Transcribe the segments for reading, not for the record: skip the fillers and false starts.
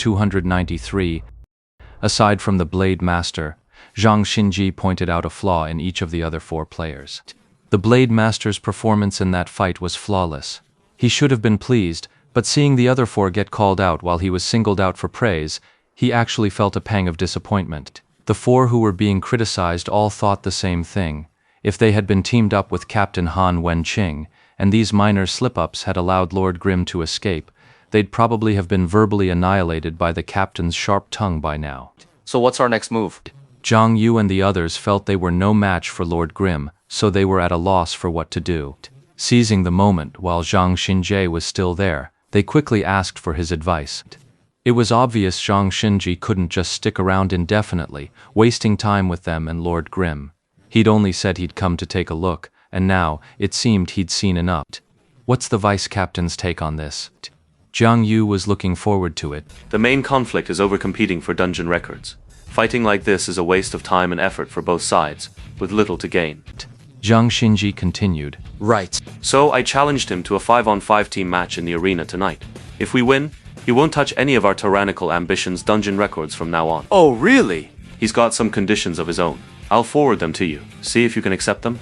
293. Aside from the Blade Master, Zhang Xinji pointed out a flaw in each of the other 4 players. The Blade Master's performance in that fight was flawless. He should have been pleased, but seeing the other 4 get called out while he was singled out for praise, he actually felt a pang of disappointment. The 4 who were being criticized all thought the same thing. If they had been teamed up with Captain Han Wenqing, and these minor slip-ups had allowed Lord Grimm to escape, they'd probably have been verbally annihilated by the captain's sharp tongue by now. So what's our next move? Zhang Yu and the others felt they were no match for Lord Grimm, so they were at a loss for what to do. Seizing the moment while Zhang Xinji was still there, they quickly asked for his advice. It was obvious Zhang Xinji couldn't just stick around indefinitely, wasting time with them and Lord Grimm. He'd only said he'd come to take a look, and now, it seemed he'd seen enough. What's the vice-captain's take on this? Zhang Yu was looking forward to it. The main conflict is over competing for dungeon records. Fighting like this is a waste of time and effort for both sides, with little to gain. Zhang Xinji continued. Right. So I challenged him to a 5-on-5 team match in the arena tonight. If we win, he won't touch any of our tyrannical ambitions' dungeon records from now on. Oh, really? He's got some conditions of his own. I'll forward them to you. See if you can accept them.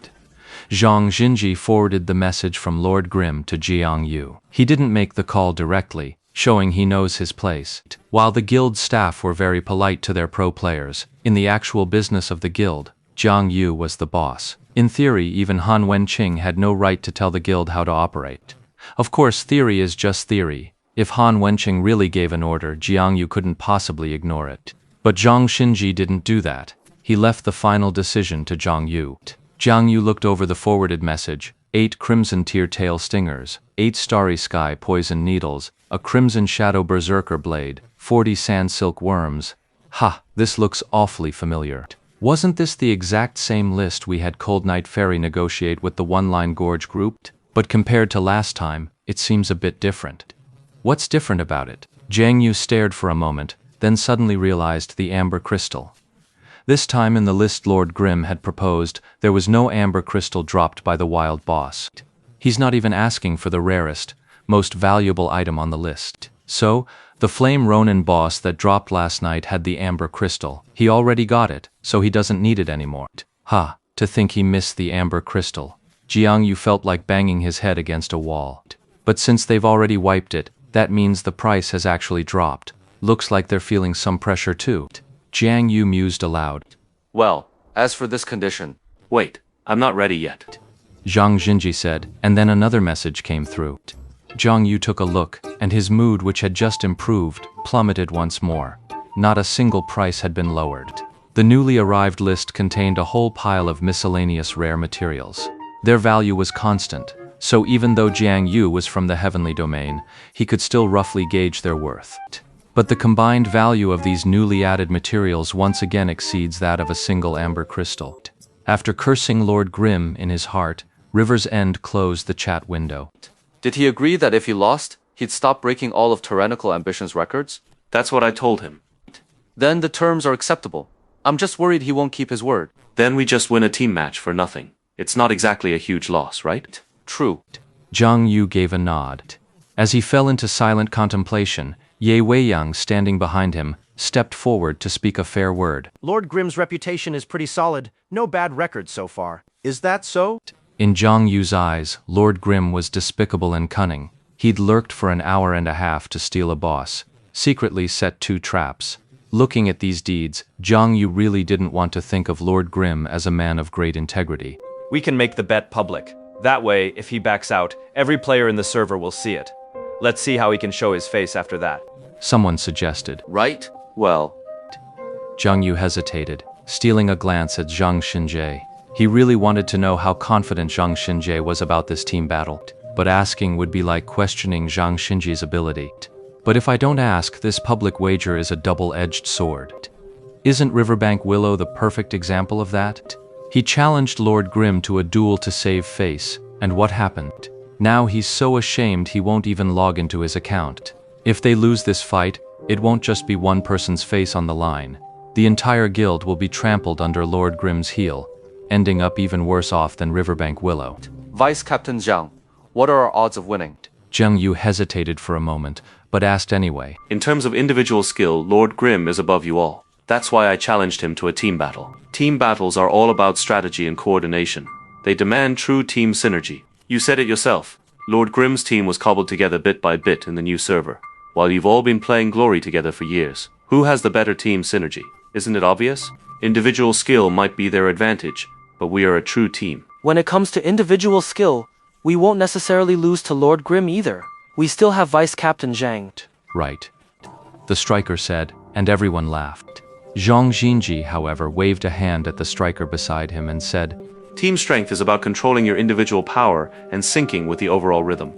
Zhang Xinji forwarded the message from Lord Grimm to Jiang Yu. He didn't make the call directly, showing he knows his place. While the guild staff were very polite to their pro players, in the actual business of the guild, Jiang Yu was the boss. In theory, even Han Wenqing had no right to tell the guild how to operate. Of course, theory is just theory. If Han Wenqing really gave an order, Jiang Yu couldn't possibly ignore it. But Zhang Xinji didn't do that. He left the final decision to Jiang Yu. Jiang Yu looked over the forwarded message. 8 Crimson Tear Tail Stingers, 8 Starry Sky Poison Needles, a Crimson Shadow Berserker Blade, 40 Sand Silk Worms. Ha, this looks awfully familiar. Wasn't this the exact same list we had Cold Night Fairy negotiate with the One Line Gorge group? But compared to last time, it seems a bit different. What's different about it? Jiang Yu stared for a moment, then suddenly realized the Amber Crystal. This time in the list Lord Grimm had proposed, there was no Amber Crystal dropped by the wild boss. He's not even asking for the rarest, most valuable item on the list. So, the Flame Ronin boss that dropped last night had the Amber Crystal. He already got it, so he doesn't need it anymore. Ha, to think he missed the Amber Crystal. Jiang Yu felt like banging his head against a wall. But since they've already wiped it, that means the price has actually dropped. Looks like they're feeling some pressure too. Jiang Yu mused aloud. Well, as for this condition... Wait, I'm not ready yet. Zhang Xinji said, and then another message came through. Jiang Yu took a look, and his mood, which had just improved, plummeted once more. Not a single price had been lowered. The newly arrived list contained a whole pile of miscellaneous rare materials. Their value was constant, so even though Jiang Yu was from the heavenly domain, he could still roughly gauge their worth. But the combined value of these newly added materials once again exceeds that of a single amber crystal. After cursing Lord Grimm in his heart, River's End closed the chat window. Did he agree that if he lost, he'd stop breaking all of Tyrannical Ambition's records? That's what I told him. Then the terms are acceptable. I'm just worried he won't keep his word. Then we just win a team match for nothing. It's not exactly a huge loss, right? True. Jiang Yu gave a nod. As he fell into silent contemplation, Ye Weiyang, standing behind him, stepped forward to speak a fair word. Lord Grimm's reputation is pretty solid. No bad records so far. Is that so? In Jiang Yu's eyes, Lord Grimm was despicable and cunning. He'd lurked for an hour and a half to steal a boss, secretly set 2 traps. Looking at these deeds, Jiang Yu really didn't want to think of Lord Grimm as a man of great integrity. We can make the bet public. That way, if he backs out, every player in the server will see it. Let's see how he can show his face after that. Someone suggested. Right? Well... Jiang Yu hesitated, stealing a glance at Zhang Xinji. He really wanted to know how confident Zhang Xinji was about this team battle, but asking would be like questioning Zhang Xinji's ability. But if I don't ask, this public wager is a double-edged sword. Isn't Riverbank Willow the perfect example of that? He challenged Lord Grimm to a duel to save face, and what happened? Now he's so ashamed he won't even log into his account. If they lose this fight, it won't just be one person's face on the line. The entire guild will be trampled under Lord Grimm's heel, ending up even worse off than Riverbank Willow. Vice Captain Zhang, what are our odds of winning? Jiang Yu hesitated for a moment, but asked anyway. In terms of individual skill, Lord Grimm is above you all. That's why I challenged him to a team battle. Team battles are all about strategy and coordination. They demand true team synergy. You said it yourself. Lord Grimm's team was cobbled together bit by bit in the new server, while you've all been playing Glory together for years. Who has the better team synergy? Isn't it obvious? Individual skill might be their advantage, but we are a true team. When it comes to individual skill, we won't necessarily lose to Lord Grimm either. We still have Vice Captain Zhang. Right. The striker said, and everyone laughed. Zhang Xinji, however, waved a hand at the striker beside him and said, Team strength is about controlling your individual power and syncing with the overall rhythm.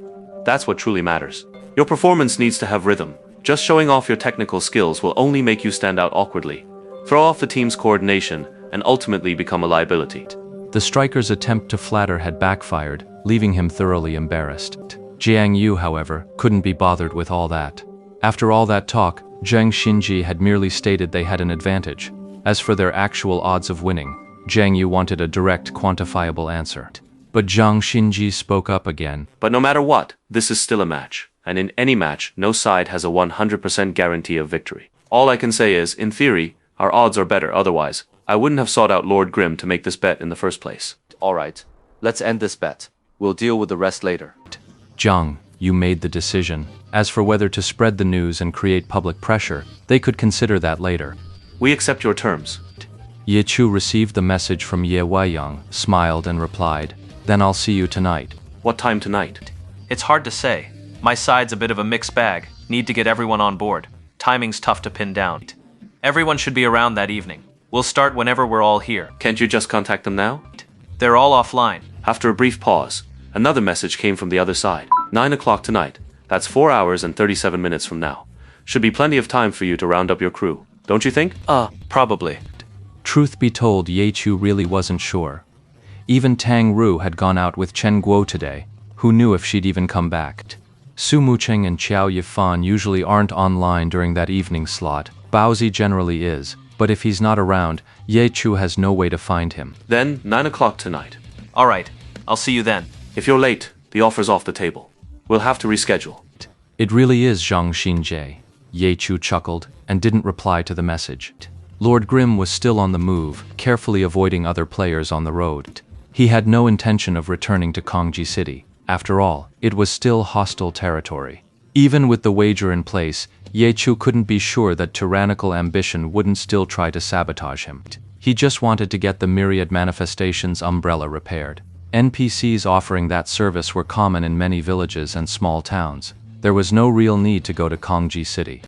That's what truly matters. Your performance needs to have rhythm. Just showing off your technical skills will only make you stand out awkwardly, throw off the team's coordination, and ultimately become a liability. The striker's attempt to flatter had backfired, leaving him thoroughly embarrassed. Jiang Yu, however, couldn't be bothered with all that. After all that talk, Zhang Xinji had merely stated they had an advantage. As for their actual odds of winning, Jiang Yu wanted a direct, quantifiable answer. But Zhang Xinji spoke up again. But no matter what, this is still a match, and in any match, no side has a 100% guarantee of victory. All I can say is, in theory, our odds are better. Otherwise, I wouldn't have sought out Lord Grimm to make this bet in the first place. Alright, let's end this bet. We'll deal with the rest later. Zhang, you made the decision. As for whether to spread the news and create public pressure, they could consider that later. We accept your terms. Ye Chu received the message from Ye Weiyang, smiled and replied, "Then I'll see you tonight." What time tonight? It's hard to say. My side's a bit of a mixed bag. Need to get everyone on board. Timing's tough to pin down. Everyone should be around that evening. We'll start whenever we're all here. Can't you just contact them now? They're all offline. After a brief pause, another message came from the other side. 9 o'clock tonight. That's 4 hours and 37 minutes from now. Should be plenty of time for you to round up your crew, don't you think? Probably. Truth be told, Ye Chu really wasn't sure. Even Tang Ru had gone out with Chen Guo today. Who knew if she'd even come back? Su Mucheng and Qiao Yifan usually aren't online during that evening slot. Baozi generally is, but if he's not around, Ye Chu has no way to find him. Then, 9 o'clock tonight. Alright, I'll see you then. If you're late, the offer's off the table. We'll have to reschedule. It really is Zhang Xinji. Ye Chu chuckled and didn't reply to the message. Lord Grimm was still on the move, carefully avoiding other players on the road. He had no intention of returning to Kongji City. After all, it was still hostile territory. Even with the wager in place, Ye Chu couldn't be sure that tyrannical ambition wouldn't still try to sabotage him. He just wanted to get the Myriad Manifestations umbrella repaired. NPCs offering that service were common in many villages and small towns. There was no real need to go to Kongji City.